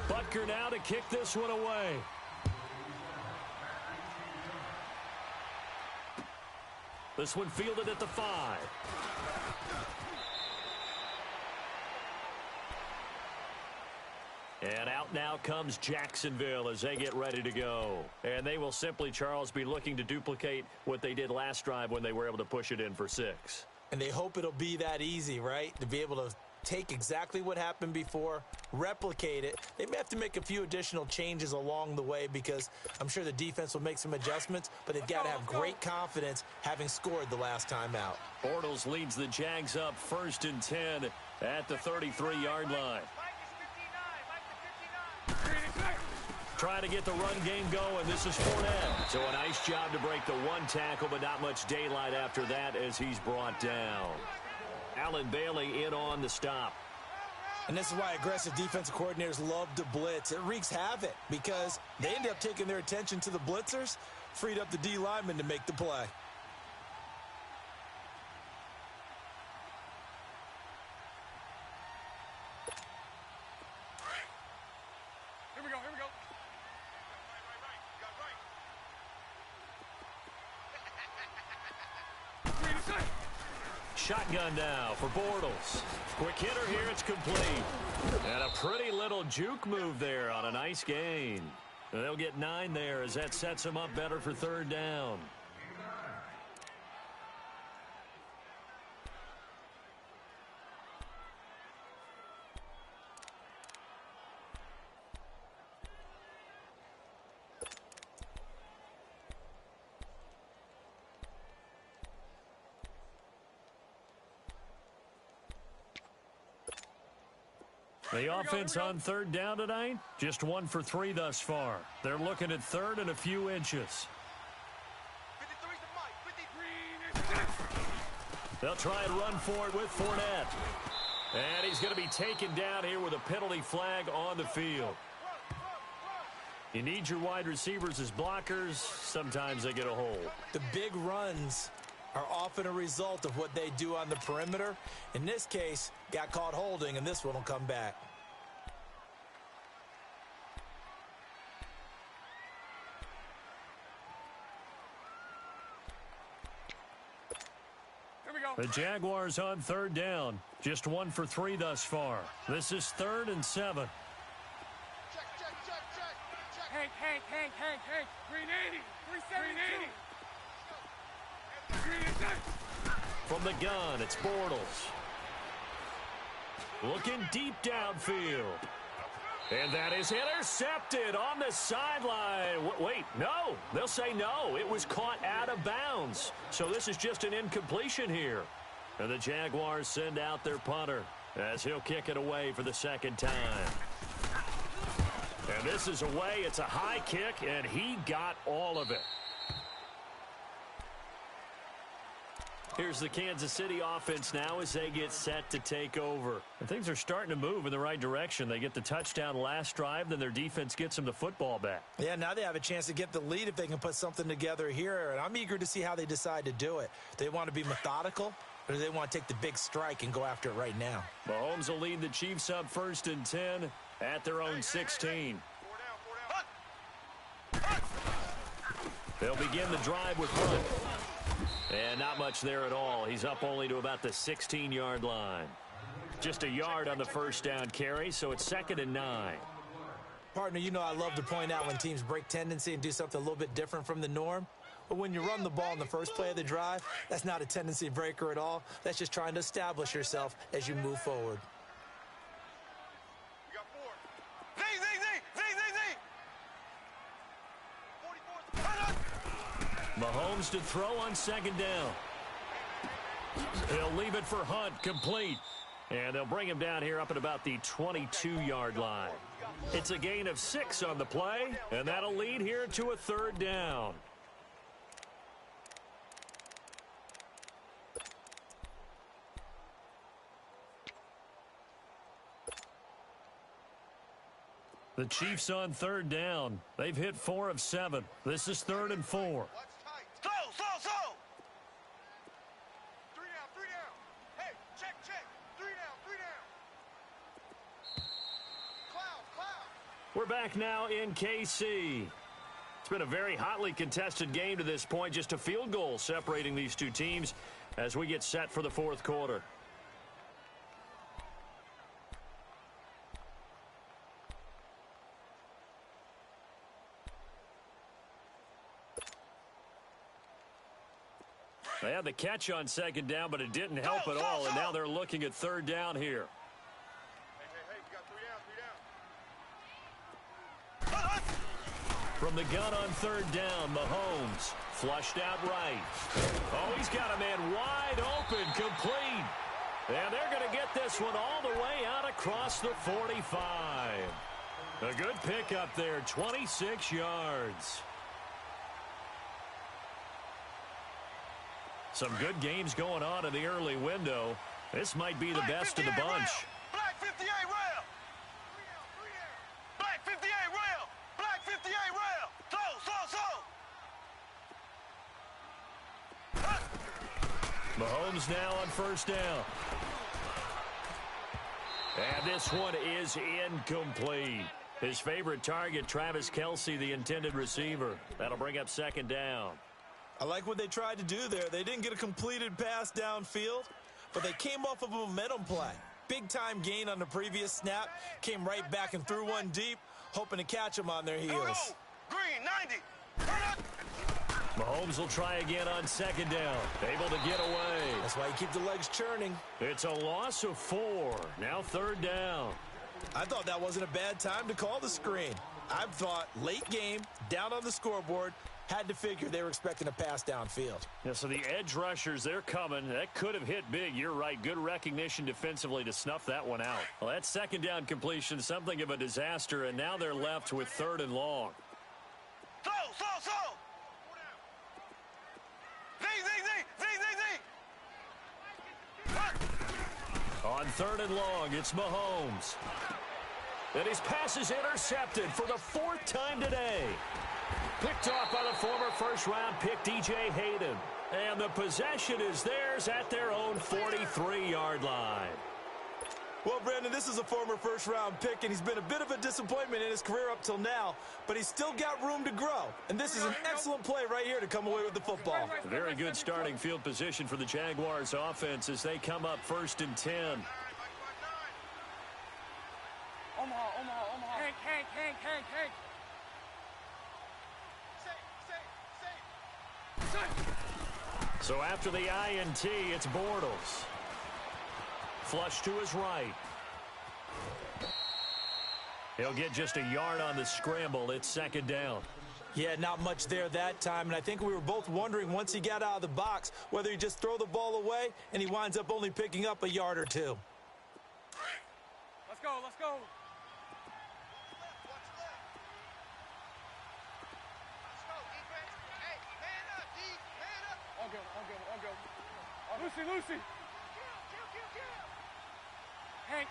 Butker now to kick this one away. This one fielded at the 5. And out now comes Jacksonville as they get ready to go. And they will simply, Charles, be looking to duplicate what they did last drive when they were able to push it in for 6. And they hope it'll be that easy, right? To be able to take exactly what happened before, replicate it. They may have to make a few additional changes along the way because I'm sure the defense will make some adjustments, but they've got to have great confidence having scored the last time out. Bortles leads the Jags up 1st and 10 at the 33-yard line. Trying to get the run game going. This is Fournette. So a nice job to break the 1 tackle, but not much daylight after that as he's brought down. Alan Bailey in on the stop. And this is why aggressive defensive coordinators love to blitz. It wreaks havoc because they end up taking their attention to the blitzers, freed up the D lineman to make the play. Here we go, here we go. Green is safe. Shotgun now for Bortles. Quick hitter here, it's complete. And a pretty little juke move there on a nice gain. They'll get 9 there as that sets them up better for third down. The offense on third down tonight, just 1 for 3 thus far. They're looking at third and a few inches. 53's the mic. 50. Green is safe. They'll try and run for it with Fournette. And he's going to be taken down here with a penalty flag on the field. You need your wide receivers as blockers. Sometimes they get a hole. The big runs are often a result of what they do on the perimeter. In this case, got caught holding, and this one will come back. Here we go. The Jaguars on third down, just 1 for 3 thus far. This is 3rd and 7. Check. Hank. Green 80. 372. Green is safe. From the gun, it's Bortles. Looking deep downfield. And that is intercepted on the sideline. Wait, no. They'll say no. It was caught out of bounds. So this is just an incompletion here. And the Jaguars send out their punter as he'll kick it away for the second time. And this is away. It's a high kick, and he got all of it. Here's the Kansas City offense now as they get set to take over. And things are starting to move in the right direction. They get the touchdown last drive, then their defense gets them the football back. Yeah, now they have a chance to get the lead if they can put something together here, and I'm eager to see how they decide to do it. Do they want to be methodical, or do they want to take the big strike and go after it right now? Mahomes will lead the Chiefs up 1st and 10 at their own 16. 4 down. They'll begin the drive with Hunt. And not much there at all. He's up only to about the 16-yard line. Just a yard on the first down carry, so it's 2nd and 9. Partner, you know I love to point out when teams break tendency and do something a little bit different from the norm. But when you run the ball in the first play of the drive, that's not a tendency breaker at all. That's just trying to establish yourself as you move forward. We got 4. Z. 44's. Mahomes to throw on 2nd down. He'll leave it for Hunt, complete. And they'll bring him down here up at about the 22-yard line. It's a gain of 6 on the play, and that'll lead here to a 3rd down. The Chiefs on 3rd down. They've hit 4 of 7. This is 3rd and 4. Watch tight. Slow. 3 down. Hey, check. 3 down. Cloud. We're back now in KC. It's been a very hotly contested game to this point. Just a field goal separating these two teams as we get set for the 4th quarter. They had the catch on 2nd down, but it didn't help at all, and now they're looking at 3rd down here. Hey, you got 3 down. From the gun on 3rd down, Mahomes flushed out right. Oh, he's got a man wide open, complete. And they're going to get this one all the way out across the 45. A good pickup there, 26 yards. Some good games going on in the early window. This might be the best of the bunch. Black 58 rail. Black 58 rail. Black 58 rail. Slow. Mahomes now on first down. And this one is incomplete. His favorite target, Travis Kelce, the intended receiver. That'll bring up second down. I like what they tried to do there. They didn't get a completed pass downfield, but they came off of a momentum play. Big-time gain on the previous snap. Came right back and threw one deep, hoping to catch them on their heels. Green 90. Mahomes will try again on second down. Able to get away. That's why you keep the legs churning. It's a loss of 4. Now third down. I thought that wasn't a bad time to call the screen. I thought late game, down on the scoreboard, had to figure they were expecting a pass downfield. Yeah, so the edge rushers, they're coming. That could have hit big. You're right. Good recognition defensively to snuff that one out. Well, that second down completion, something of a disaster, and now they're left with third and long. Slow. On third and long, it's Mahomes. And his pass is intercepted for the 4th time today. Picked off by the former first-round pick, DJ Hayden. And the possession is theirs at their own 43-yard line. Well, Brandon, this is a former first-round pick, and he's been a bit of a disappointment in his career up till now, but he's still got room to grow. And this is an excellent play right here to come away with the football. Very good starting field position for the Jaguars offense as they come up 1st and 10. Omaha. Hank. So after the INT, it's Bortles. Flush to his right. He'll get just a yard on the scramble. It's second down. Yeah, not much there that time, and I think we were both wondering once he got out of the box whether he'd just throw the ball away, and he winds up only picking up a yard or two. Let's go. Lucy. Hank.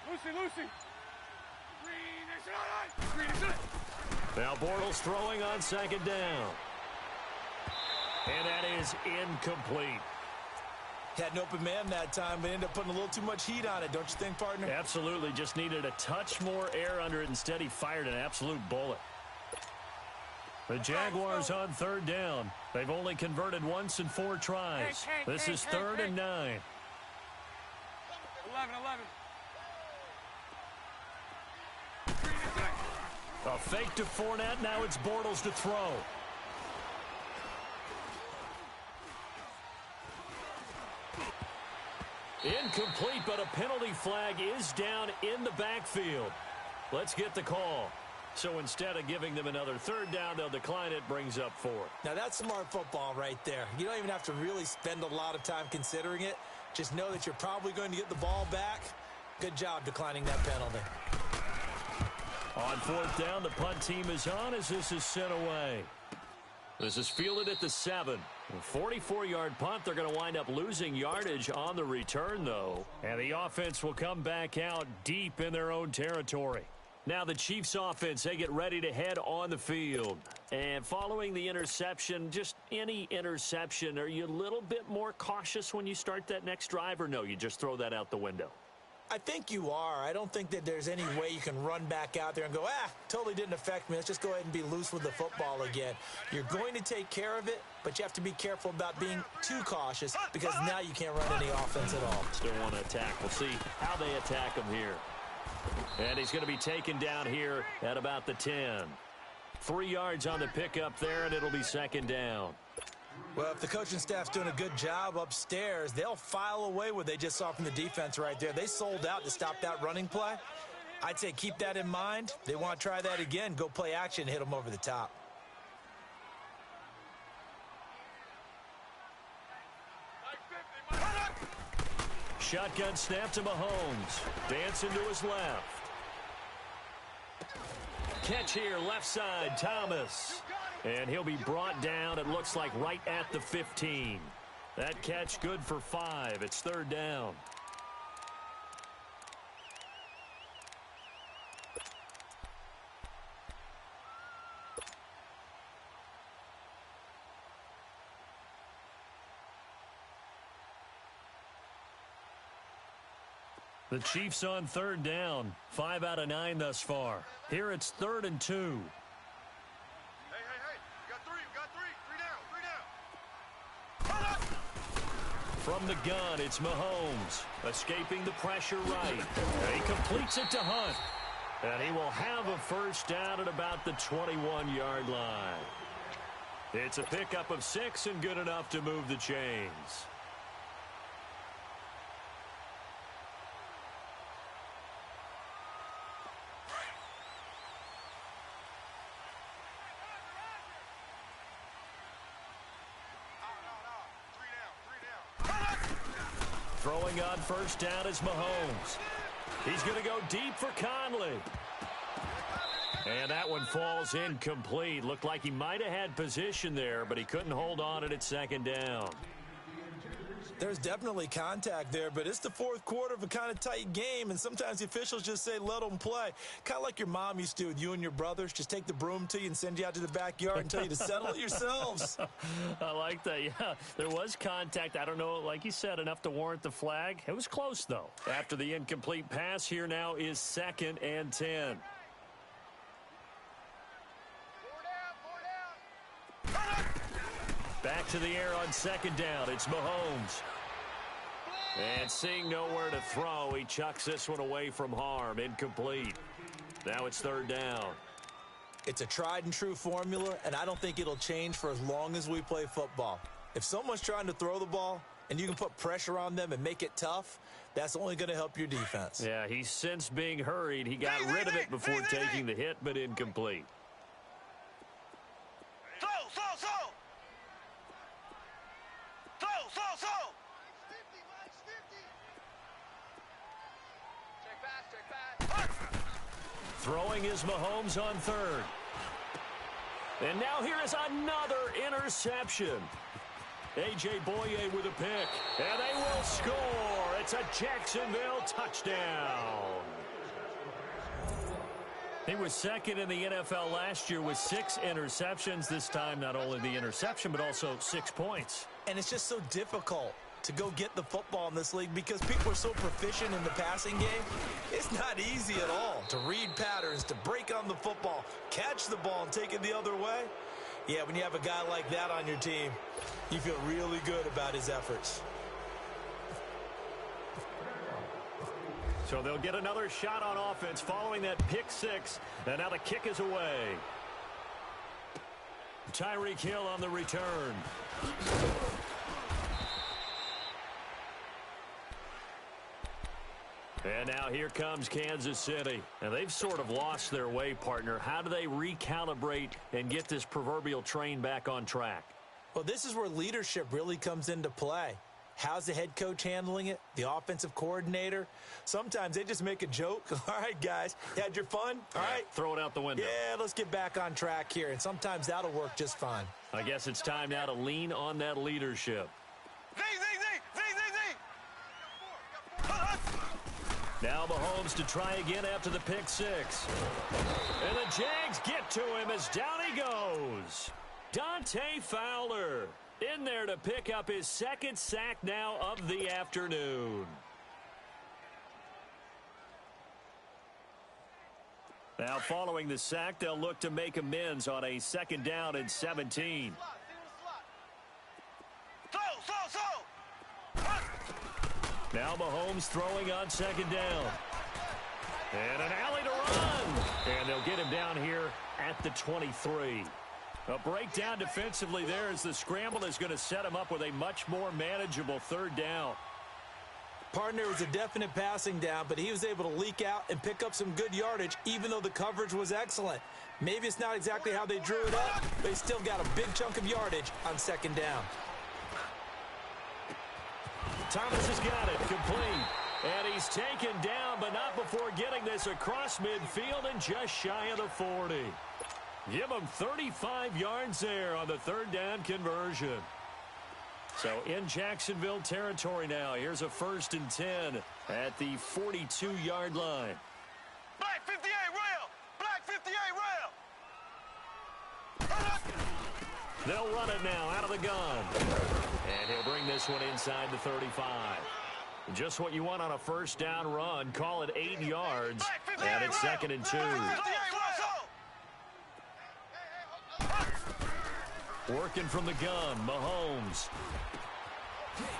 Lucy. Green is it. Now Bortles throwing on second down. And that is incomplete. Had an open man that time, but ended up putting a little too much heat on it, don't you think, partner? Absolutely. Just needed a touch more air under it. Instead, he fired an absolute bullet. The Jaguars on third down. They've only converted once in 4 tries. This is 3rd and 9. 11. A fake to Fournette. Now it's Bortles to throw. Incomplete, but a penalty flag is down in the backfield. Let's get the call. So instead of giving them another third down, they'll decline it, brings up 4. Now, that's smart football right there. You don't even have to really spend a lot of time considering it. Just know that you're probably going to get the ball back. Good job declining that penalty. On 4th down, the punt team is on as this is sent away. This is fielded at the 7. A 44-yard punt. They're going to wind up losing yardage on the return, though. And the offense will come back out deep in their own territory. Now the Chiefs offense, they get ready to head on the field. And following the interception, just any interception, are you a little bit more cautious when you start that next drive, or no, you just throw that out the window? I think you are. I don't think that there's any way you can run back out there and go, totally didn't affect me. Let's just go ahead and be loose with the football again. You're going to take care of it, but you have to be careful about being too cautious because now you can't run any offense at all. Still want to attack. We'll see how they attack him here. And he's going to be taken down here at about the 10. 3 yards on the pickup there, and it'll be second down. Well, if the coaching staff's doing a good job upstairs, they'll file away what they just saw from the defense right there. They sold out to stop that running play. I'd say keep that in mind. They want to try that again. Go play action, hit them over the top. Shotgun snap to Mahomes. Dancing to his left. Catch here, left side, Thomas. And he'll be brought down, it looks like, right at the 15. That catch good for 5. It's third down. The Chiefs on third down. 5 out of 9 thus far. Here it's 3rd and 2. Hey. You got three down. From the gun, it's Mahomes. Escaping the pressure right. He completes it to Hunt. And he will have a first down at about the 21-yard line. It's a pickup of 6 and good enough to move the chains. Throwing on first down is Mahomes. He's going to go deep for Conley. And that one falls incomplete. Looked like he might have had position there, but he couldn't hold on at second down. There's definitely contact there, but it's the fourth quarter of a kind of tight game, and sometimes the officials just say let them play. Kind of like your mom used to with you and your brothers. Just take the broom to you and send you out to the backyard and tell you to settle it yourselves. I like that, yeah. There was contact. I don't know, like you said, enough to warrant the flag. It was close, though. After the incomplete pass, here now is 2nd and 10. Back to the air on second down. It's Mahomes. And seeing nowhere to throw, he chucks this one away from harm. Incomplete. Now it's third down. It's a tried and true formula, and I don't think it'll change for as long as we play football. If someone's trying to throw the ball and you can put pressure on them and make it tough, that's only going to help your defense. Yeah, he's since being hurried. He got rid of it before taking the hit, but incomplete. Throwing is Mahomes on third. And now here is another interception. A.J. Boye with a pick. And they will score. It's a Jacksonville touchdown. He was second in the NFL last year with 6 interceptions. This time, not only the interception, but also 6 points. And it's just so difficult to go get the football in this league because people are so proficient in the passing game. It's not easy at all to read patterns, to break on the football, catch the ball, and take it the other way. Yeah, when you have a guy like that on your team, you feel really good about his efforts. So they'll get another shot on offense following that pick 6. And now the kick is away. Tyreek Hill on the return. And now here comes Kansas City. And they've sort of lost their way, partner. How do they recalibrate and get this proverbial train back on track? Well, this is where leadership really comes into play. How's the head coach handling it? The offensive coordinator? Sometimes they just make a joke. All right, guys, you had your fun? All right. Throw it out the window. Yeah, let's get back on track here. And sometimes that'll work just fine. I guess it's time now to lean on that leadership. Now Mahomes to try again after the pick 6. And the Jags get to him as down he goes. Dante Fowler in there to pick up his 2nd sack now of the afternoon. Now following the sack, they'll look to make amends on a 2nd down and 17. Now Mahomes throwing on 2nd down. And an alley to run. And they'll get him down here at the 23. A breakdown defensively there as the scramble is going to set him up with a much more manageable 3rd down. Partner was a definite passing down, but he was able to leak out and pick up some good yardage, even though the coverage was excellent. Maybe it's not exactly how they drew it up, but he still got a big chunk of yardage on 2nd down. Thomas has got it complete. And he's taken down, but not before getting this across midfield and just shy of the 40. Give him 35 yards there on the 3rd down conversion. So in Jacksonville territory now. Here's a 1st and 10 at the 42-yard line. Black 58 rail. Black 58 rail. They'll run it now out of the gun. And he'll bring this one inside the 35. Just what you want on a 1st down run. Call it 8 yards. And it's 2nd and 2. Working from the gun, Mahomes.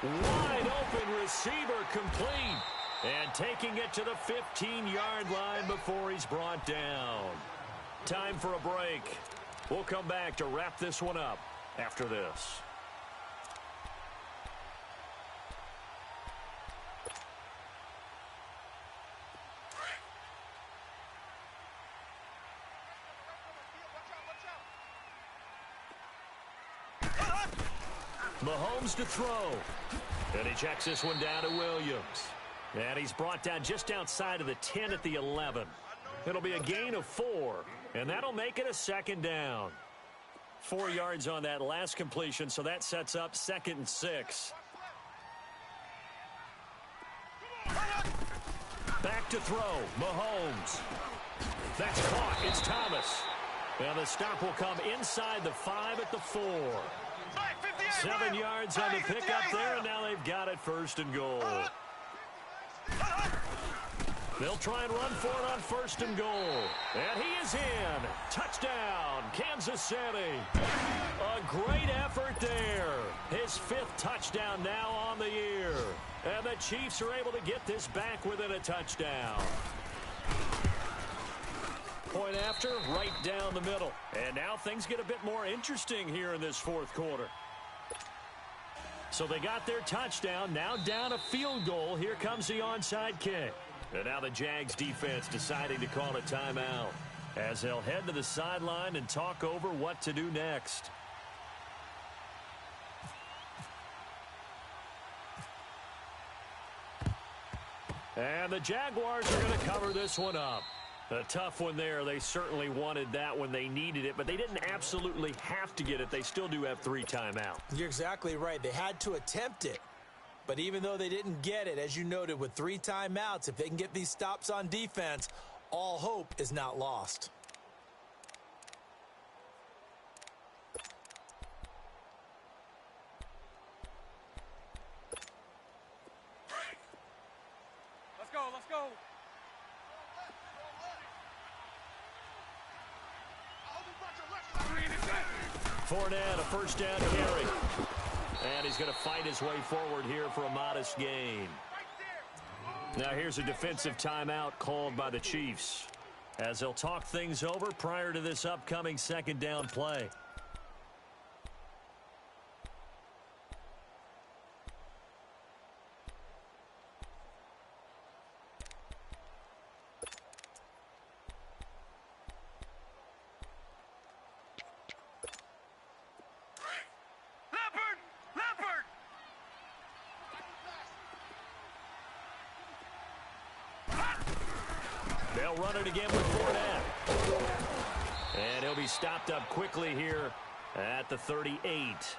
Wide open receiver complete. And taking it to the 15-yard line before he's brought down. Time for a break. We'll come back to wrap this one up after this. Mahomes to throw. And he checks this one down to Williams. And he's brought down just outside of the 10 at the 11. It'll be a gain of 4. And that'll make it a 2nd down. 4 yards on that last completion, so that sets up 2nd and 6. Back to throw. Mahomes. That's caught. It's Thomas. And the stop will come inside the 5 at the 4. 7 yards on the pickup there, and now they've got it 1st and goal. They'll try and run for it on 1st and goal. And he is in. Touchdown, Kansas City. A great effort there. His 5th touchdown now on the year. And the Chiefs are able to get this back within a touchdown. Point after, right down the middle. And now things get a bit more interesting here in this 4th quarter. So they got their touchdown, now down a field goal. Here comes the onside kick. And now the Jags defense deciding to call a timeout as they'll head to the sideline and talk over what to do next. And the Jaguars are going to cover this one up. A tough one there. They certainly wanted that when they needed it, but they didn't absolutely have to get it. They still do have 3 timeouts. You're exactly right. They had to attempt it. But even though they didn't get it, as you noted, with 3 timeouts, if they can get these stops on defense, all hope is not lost. Let's go, let's go. Fournette, a 1st down carry. And he's going to fight his way forward here for a modest gain. Now here's a defensive timeout called by the Chiefs as they'll talk things over prior to this upcoming 2nd down play. They'll run it again with Fournette. And he'll be stopped up quickly here at the 38.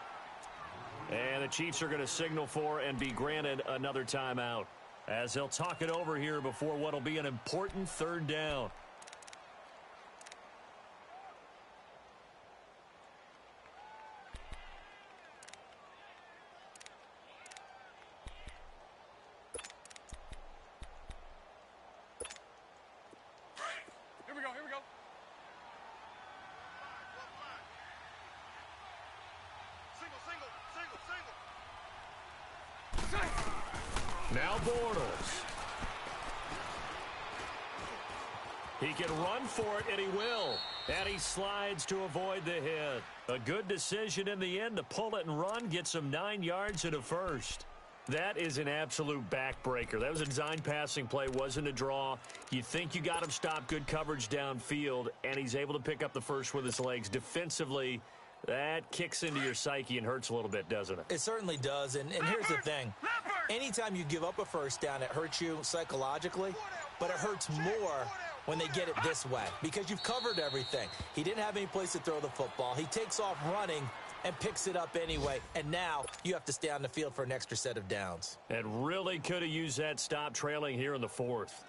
And the Chiefs are going to signal for and be granted another timeout as they'll talk it over here before what will be an important 3rd down. Now Bortles. He can run for it, and he will. And he slides to avoid the hit. A good decision in the end to pull it and run, get some 9 yards and a 1st. That is an absolute backbreaker. That was a design passing play, wasn't a draw. You think you got him stopped, good coverage downfield, and he's able to pick up the 1st with his legs. Defensively, that kicks into your psyche and hurts a little bit, doesn't it? It certainly does, and here's the thing. Anytime you give up a 1st down, it hurts you psychologically, but it hurts more when they get it this way because you've covered everything. He didn't have any place to throw the football. He takes off running, and picks it up anyway. And now you have to stay on the field for an extra set of downs. And really could have used that stop trailing here in the fourth.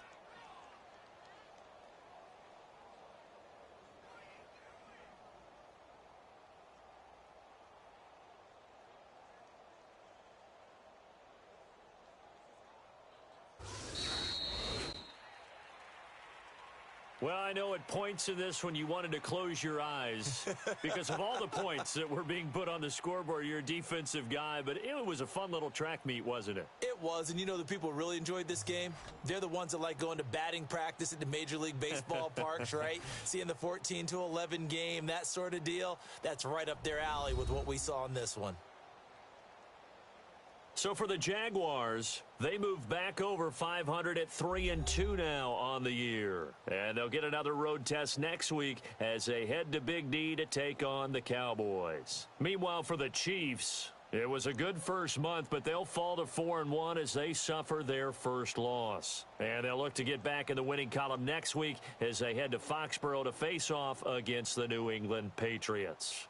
Well, I know at points in this when you wanted to close your eyes because of all the points that were being put on the scoreboard. You're a defensive guy, but it was a fun little track meet, wasn't it? It was, and you know the people who really enjoyed this game? They're the ones that like going to batting practice at the Major League Baseball parks, right? Seeing the 14-11 game, that sort of deal. That's right up their alley with what we saw in this one. So for the Jaguars, they move back over 500 at 3-2 now on the year. And they'll get another road test next week as they head to Big D to take on the Cowboys. Meanwhile, for the Chiefs, it was a good first month, but they'll fall to 4-1 as they suffer their first loss. And they'll look to get back in the winning column next week as they head to Foxborough to face off against the New England Patriots.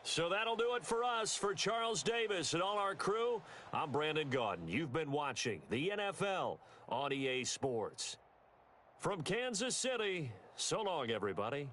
So that'll do it for us. For Charles Davis and all our crew, I'm Brandon Gaudin. You've been watching the NFL on EA Sports. From Kansas City, so long, everybody.